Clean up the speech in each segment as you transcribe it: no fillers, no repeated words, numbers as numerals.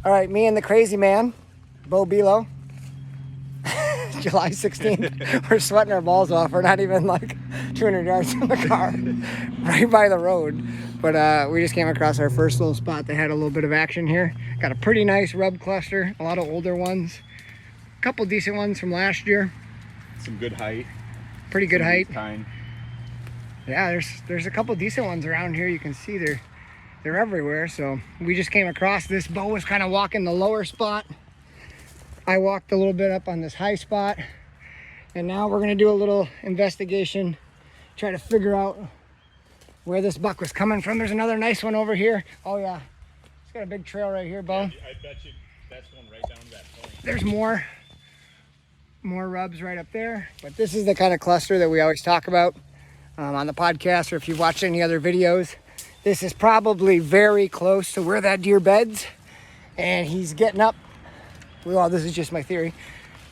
All right, me and the crazy man, Beau Below. July 16th, we're sweating our balls off. We're not even like 200 yards from the car, right by the road. But we just came across our first little spot that had a little bit of action here. Got a pretty nice rub cluster, a lot of older ones, a couple decent ones from last year. Some good height. Pretty good height. Tine. Yeah, there's a couple decent ones around here. You can see they're everywhere. So we just came across this. Beau was kind of walking the lower spot. I walked a little bit up on this high spot, and now we're gonna do a little investigation, try to figure out where this buck was coming from. There's another nice one over here. Oh yeah, it's got a big trail right here, Beau. Yeah, I bet you that's going right down to that point. There's more rubs right up there, but this is the kind of cluster that we always talk about on the podcast, or if you've watched any other videos. This is probably very close to where that deer beds, and he's getting up. Well, this is just my theory.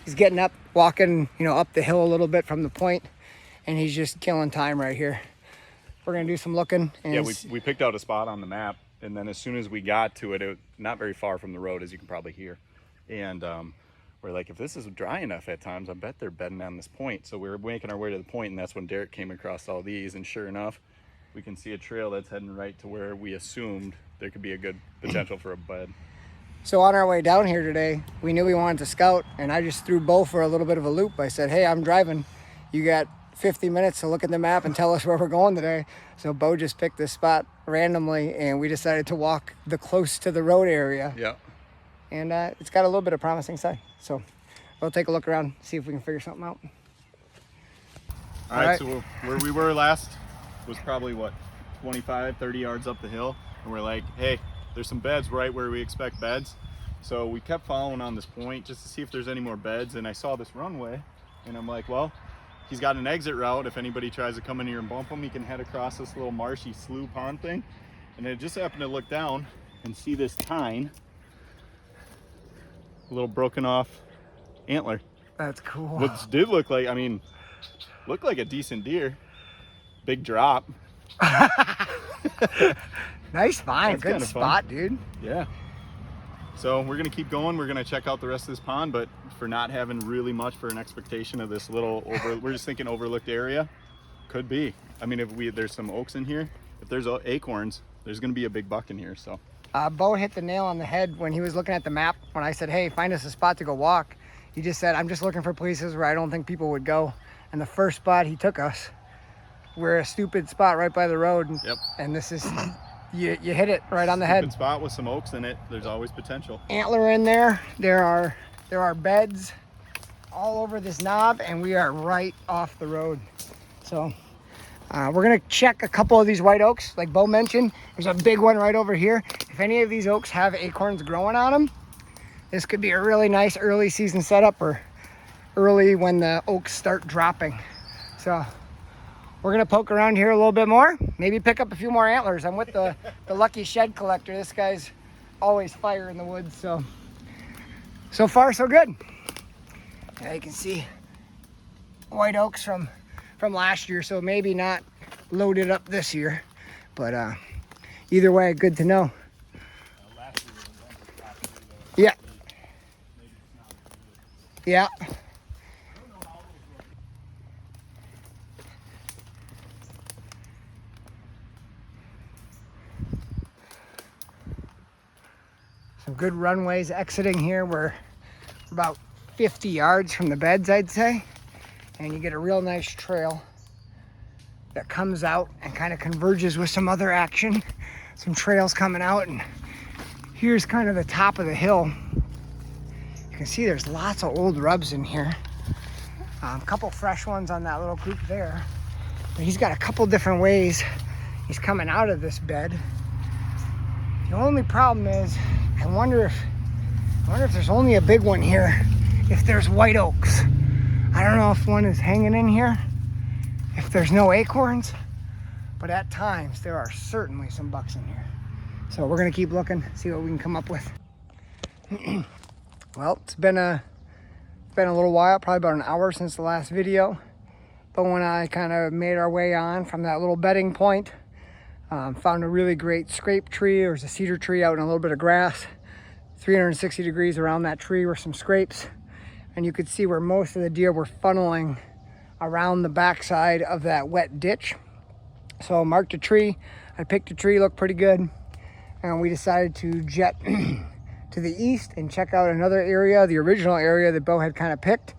He's getting up, walking, up the hill a little bit from the point, and he's just killing time right here. We're gonna do some looking. And yeah, we picked out a spot on the map, and then as soon as we got to it, not very far from the road, as you can probably hear. And we're like, if this is dry enough at times, I bet they're bedding on this point. So we were making our way to the point, and that's when Derek came across all these. And sure enough, we can see a trail that's heading right to where we assumed there could be a good potential for a bed. So on our way down here today, we knew we wanted to scout, and I just threw Beau for a little bit of a loop. I said, hey, I'm driving. You got 50 minutes to look at the map and tell us where we're going today. So Beau just picked this spot randomly, and we decided to walk the close to the road area. Yeah. And it's got a little bit of promising side. So we'll take a look around, see if we can figure something out. All right, so where we were last was probably, 25, 30 yards up the hill. And we're like, hey, there's some beds right where we expect beds. So we kept following on this point just to see if there's any more beds. And I saw this runway, and I'm like, well, he's got an exit route. If anybody tries to come in here and bump him, he can head across this little marshy slough pond thing. And I just happened to look down and see this tine, a little broken off antler. That's cool. What did look like, looked like a decent deer. Big drop. Nice find. That's Good spot, dude. Yeah. So we're gonna keep going. We're gonna check out the rest of this pond, but for not having really much for an expectation of this little we're just thinking overlooked area. Could be. If there's some oaks in here, if there's acorns, there's gonna be a big buck in here. So Beau hit the nail on the head when he was looking at the map. When I said, hey, find us a spot to go walk, he just said, I'm just looking for places where I don't think people would go. And the first spot he took us, we're a stupid spot right by the road. Yep. And this is, you hit it right on the head. Stupid spot with some oaks in it. There's always potential. Antler in there. There are beds all over this knob, and we are right off the road. So we're gonna check a couple of these white oaks. Like Beau mentioned, there's a big one right over here. If any of these oaks have acorns growing on them, this could be a really nice early season setup, or early when the oaks start dropping. So we're gonna poke around here a little bit more, maybe pick up a few more antlers. I'm with the lucky shed collector. This guy's always fire in the woods. So far so good. Yeah, you can see white oaks from last year, so maybe not loaded up this year, but either way, good to know. Last year was a bumper crop too, Yeah. maybe it's not as good. Yeah. Some good runways exiting here. We're about 50 yards from the beds, I'd say. And you get a real nice trail that comes out and kind of converges with some other action. Some trails coming out, and here's kind of the top of the hill. You can see there's lots of old rubs in here. A couple fresh ones on that little group there. But he's got a couple different ways he's coming out of this bed. The only problem is, I wonder if there's only a big one here, if there's white oaks. I don't know if one is hanging in here, if there's no acorns, but at times there are certainly some bucks in here. So we're gonna keep looking, see what we can come up with. Well, it's been a little while, probably about an hour since the last video. But when I kind of made our way on from that little bedding point, found a really great scrape tree. There was a cedar tree out in a little bit of grass. 360 degrees around that tree were some scrapes, and you could see where most of the deer were funneling around the backside of that wet ditch. So I marked a tree, I picked a tree, looked pretty good, and we decided to jet to the east and check out another area, the original area that Beau had kind of picked.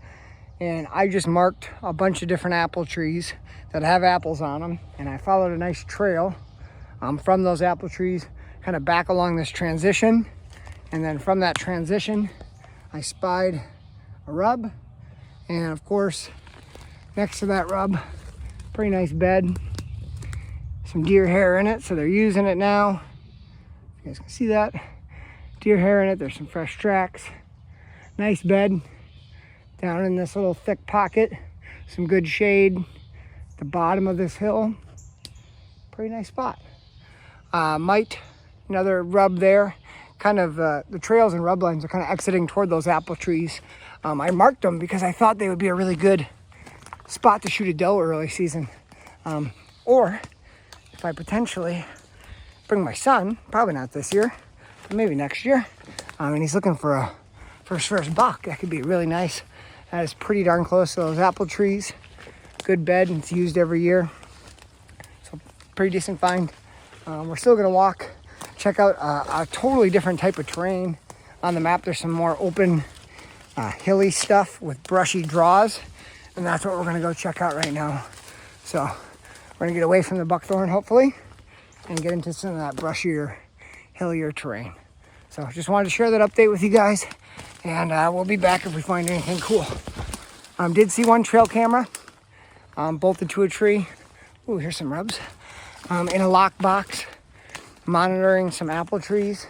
And I just marked a bunch of different apple trees that have apples on them, and I followed a nice trail from those apple trees, kind of back along this transition. And then from that transition, I spied a rub, and of course, next to that rub, pretty nice bed, some deer hair in it, so they're using it now. You guys can see that. Deer hair in it, there's some fresh tracks. Nice bed down in this little thick pocket, some good shade at the bottom of this hill. Pretty nice spot. Another rub there. Kind of the trails and rub lines are kind of exiting toward those apple trees. I marked them because I thought they would be a really good spot to shoot a doe early season. Or if I potentially bring my son, probably not this year, but maybe next year, and he's looking for a first buck, that could be really nice. That is pretty darn close to those apple trees. Good bed, and it's used every year. So pretty decent find. We're still gonna walk, check out a totally different type of terrain. On the map, there's some more open, hilly stuff with brushy draws, and that's what we're gonna go check out right now. So we're gonna get away from the buckthorn, hopefully, and get into some of that brushier, hillier terrain. So just wanted to share that update with you guys, and we'll be back if we find anything cool. Did see one trail camera bolted to a tree. Ooh, here's some rubs. In a lock box, monitoring some apple trees.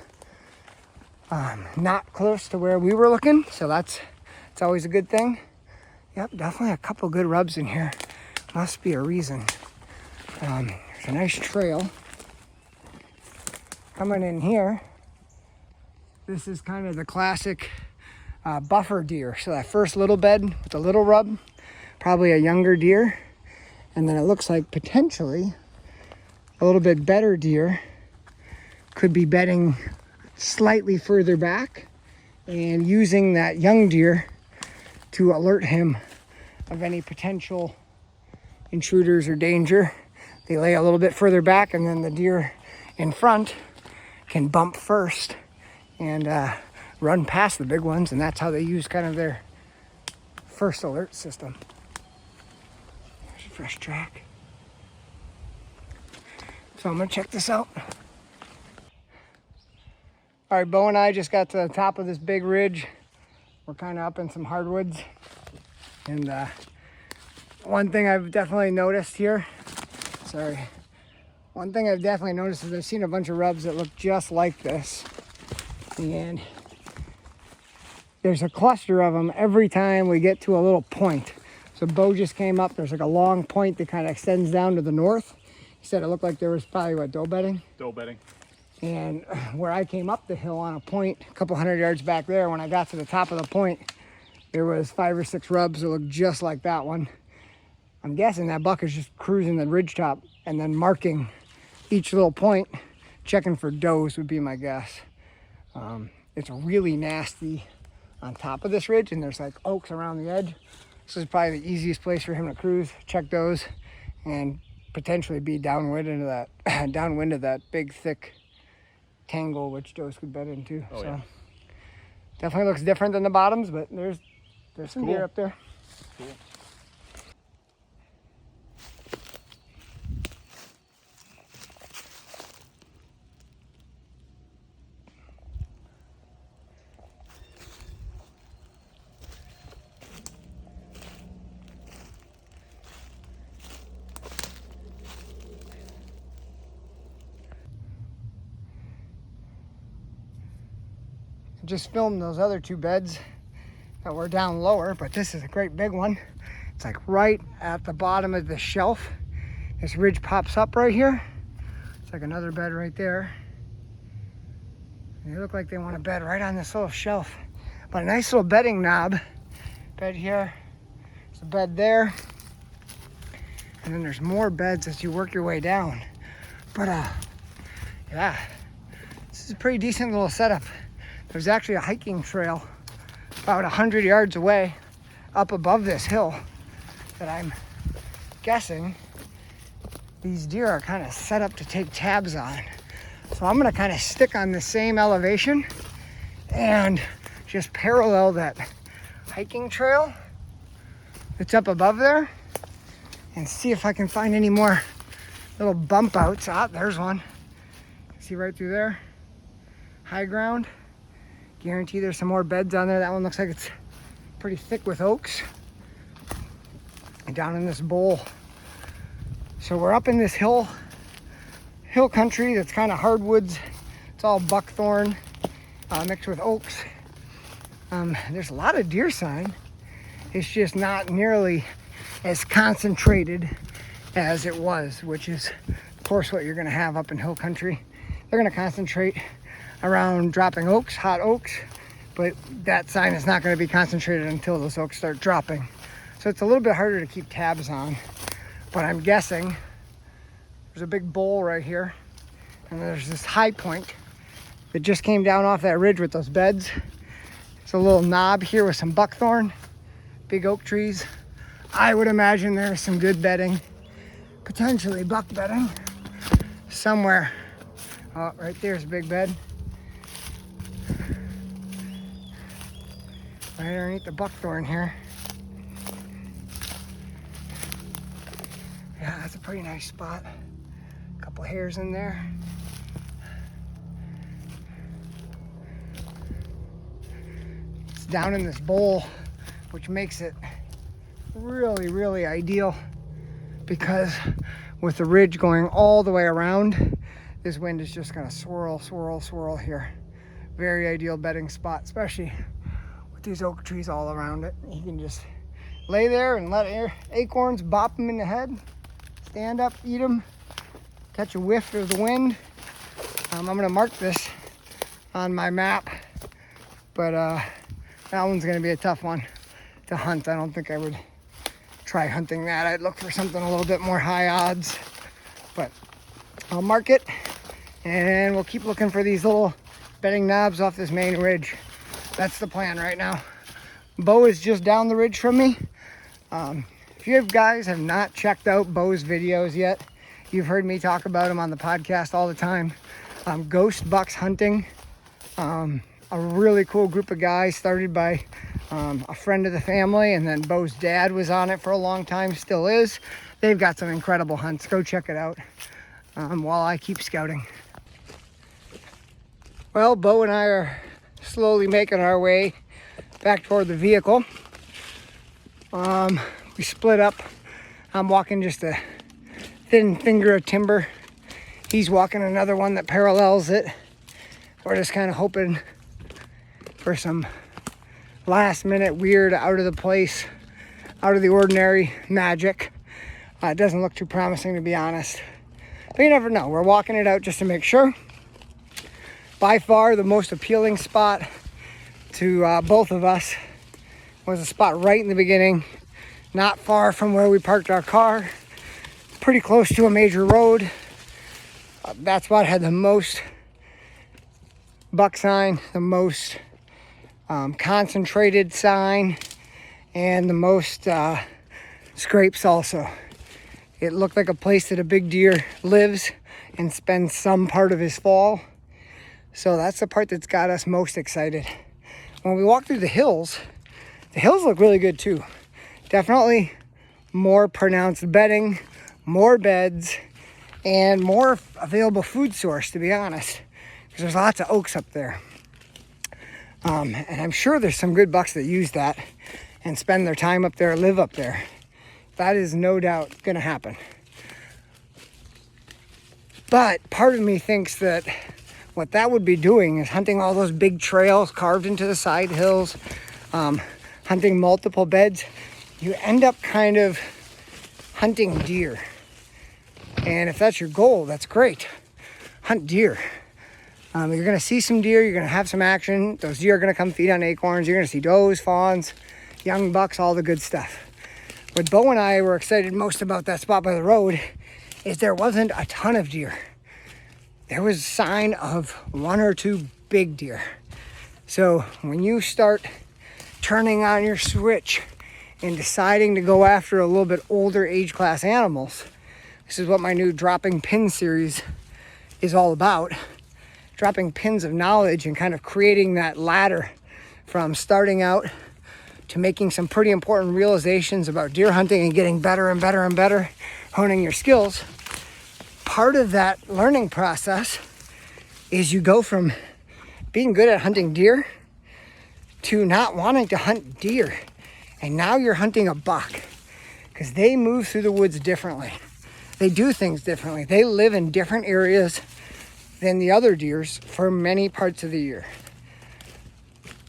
Not close to where we were looking, so it's always a good thing. Yep, definitely a couple good rubs in here. Must be a reason. There's a nice trail coming in here. This is kind of the classic buffer deer. So that first little bed with the little rub, probably a younger deer. And then it looks like potentially a little bit better deer could be bedding slightly further back and using that young deer to alert him of any potential intruders or danger. They lay a little bit further back, and then the deer in front can bump first and run past the big ones, and that's how they use kind of their first alert system. There's a fresh track. So I'm gonna check this out. All right, Beau and I just got to the top of this big ridge. We're kind of up in some hardwoods. And one thing I've definitely noticed here, one thing I've definitely noticed is I've seen a bunch of rubs that look just like this. And there's a cluster of them every time we get to a little point. So Beau just came up, there's like a long point that kind of extends down to the north. He said it looked like there was probably, what, doe bedding? Doe bedding. And where I came up the hill on a point, a couple hundred yards back there, when I got to the top of the point, there was 5 or 6 rubs that looked just like that one. I'm guessing that buck is just cruising the ridgetop and then marking each little point, checking for does would be my guess. It's really nasty on top of this ridge, and there's like oaks around the edge. This is probably the easiest place for him to cruise, check those, and potentially be downwind of that big thick tangle which does could bed into. Oh, so yeah. Definitely looks different than the bottoms, but there's some Cool. deer up there. Cool. Just filmed those other 2 beds that were down lower, but this is a great big one. It's like right at the bottom of the shelf. This ridge pops up right here. It's like another bed right there. And they look like they want to bed right on this little shelf. But a nice little bedding knob. Bed here, there's a bed there. And then there's more beds as you work your way down. But yeah, this is a pretty decent little setup. There's actually a hiking trail about 100 yards away up above this hill that I'm guessing these deer are kind of set up to take tabs on. So I'm gonna kind of stick on the same elevation and just parallel that hiking trail that's up above there and see if I can find any more little bump outs. Ah, there's one. See right through there? High ground. Guarantee there's some more beds on there. That one looks like it's pretty thick with oaks. And down in this bowl. So we're up in this hill country that's kind of hardwoods. It's all buckthorn mixed with oaks. There's a lot of deer sign. It's just not nearly as concentrated as it was, which is of course what you're gonna have up in hill country. They're gonna concentrate around dropping oaks, hot oaks, but that sign is not gonna be concentrated until those oaks start dropping. So it's a little bit harder to keep tabs on, but I'm guessing there's a big bowl right here, and there's this high point that just came down off that ridge with those beds. It's a little knob here with some buckthorn, big oak trees. I would imagine there's some good bedding, potentially buck bedding, somewhere. Oh, right there's a big bed. Right underneath the buckthorn here. Yeah, that's a pretty nice spot. A couple hairs in there. It's down in this bowl, which makes it really, really ideal because with the ridge going all the way around, this wind is just gonna swirl, swirl, swirl here. Very ideal bedding spot, especially with these oak trees all around it. You can just lay there and let acorns bop them in the head, stand up, eat them, catch a whiff of the wind. I'm gonna mark this on my map, but that one's gonna be a tough one to hunt. I don't think I would try hunting that. I'd look for something a little bit more high odds, but I'll mark it and we'll keep looking for these little bedding knobs off this main ridge. That's the plan right now. Beau is just down the ridge from me. If you guys have not checked out Beau's videos yet, you've heard me talk about him on the podcast all the time. Ghost Bucks Hunting, a really cool group of guys started by a friend of the family, and then Beau's dad was on it for a long time, still is. They've got some incredible hunts. Go check it out while I keep scouting. Well, Beau and I are slowly making our way back toward the vehicle. We split up. I'm walking just a thin finger of timber. He's walking another one that parallels it. We're just kind of hoping for some last minute weird, out of the place, out of the ordinary magic. It doesn't look too promising, to be honest, but you never know. We're walking it out just to make sure. By far the most appealing spot to both of us was a spot right in the beginning, not far from where we parked our car, pretty close to a major road. That spot had the most buck sign, the most concentrated sign, and the most scrapes also. It looked like a place that a big deer lives and spends some part of his fall. So that's the part that's got us most excited. When we walk through the hills look really good too. Definitely more pronounced bedding, more beds, and more available food source, to be honest, because there's lots of oaks up there. And I'm sure there's some good bucks that use that and spend their time up there, live up there. That is no doubt gonna happen. But part of me thinks that what that would be doing is hunting all those big trails carved into the side hills, hunting multiple beds. You end up kind of hunting deer. And if that's your goal, that's great. Hunt deer. You're gonna see some deer, you're gonna have some action. Those deer are gonna come feed on acorns. You're gonna see does, fawns, young bucks, all the good stuff. What Beau and I were excited most about that spot by the road is there wasn't a ton of deer. There was a sign of one or two big deer. So when you start turning on your switch and deciding to go after a little bit older age class animals, this is what my new dropping pin series is all about. Dropping pins of knowledge and kind of creating that ladder from starting out to making some pretty important realizations about deer hunting and getting better and better and better, honing your skills. Part of that learning process is you go from being good at hunting deer to not wanting to hunt deer. And now you're hunting a buck because they move through the woods differently. They do things differently. They live in different areas than the other deers for many parts of the year.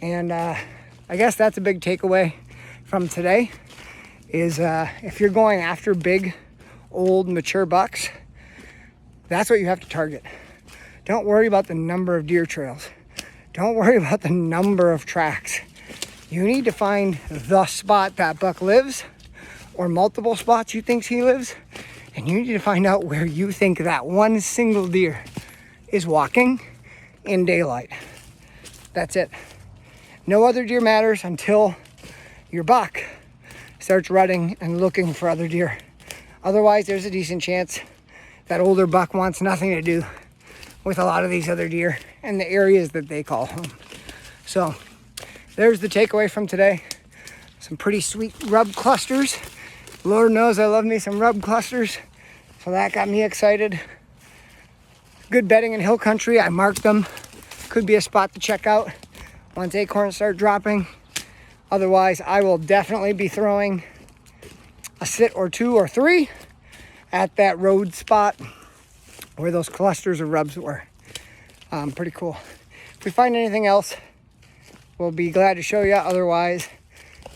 And I guess that's a big takeaway from today is if you're going after big, old, mature bucks, that's what you have to target. Don't worry about the number of deer trails. Don't worry about the number of tracks. You need to find the spot that buck lives or multiple spots you think he lives, and you need to find out where you think that one single deer is walking in daylight. That's it. No other deer matters until your buck starts rutting and looking for other deer. Otherwise, there's a decent chance that older buck wants nothing to do with a lot of these other deer and the areas that they call home. So there's the takeaway from today. Some pretty sweet rub clusters. Lord knows I love me some rub clusters. So that got me excited. Good bedding in hill country. I marked them. Could be a spot to check out once acorns start dropping. Otherwise, I will definitely be throwing a sit or two or three at that road spot where those clusters of rubs were. Pretty cool. If we find anything else, we'll be glad to show you. Otherwise,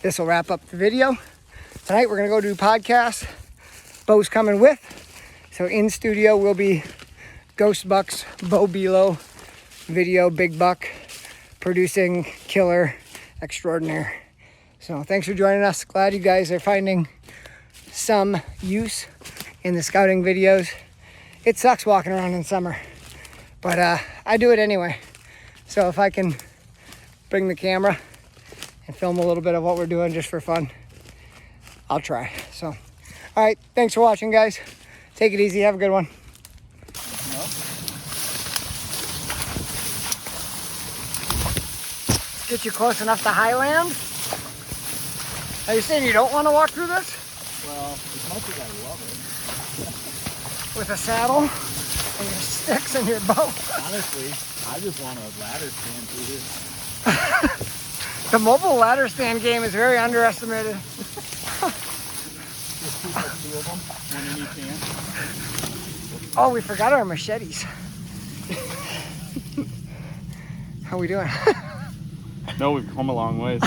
this will wrap up the video. Tonight, we're gonna go do podcasts. Beau's coming with. So in studio will be Ghost Buck's Beau Below video, big buck, producing killer extraordinaire. So thanks for joining us. Glad you guys are finding some use in the scouting videos. It sucks walking around in summer, but I do it anyway. So if I can bring the camera and film a little bit of what we're doing just for fun, I'll try. So, all right, thanks for watching, guys. Take it easy, have a good one. Get you close enough to Highland? Are you saying you don't want to walk through this? Well, as much as I love it. With a saddle and your sticks and your bow? Honestly, I just want a ladder stand through this. The mobile ladder stand game is very underestimated. Just keep like two of them, one in each hand. Oh, we forgot our machetes. How we doing? No, we've come a long ways.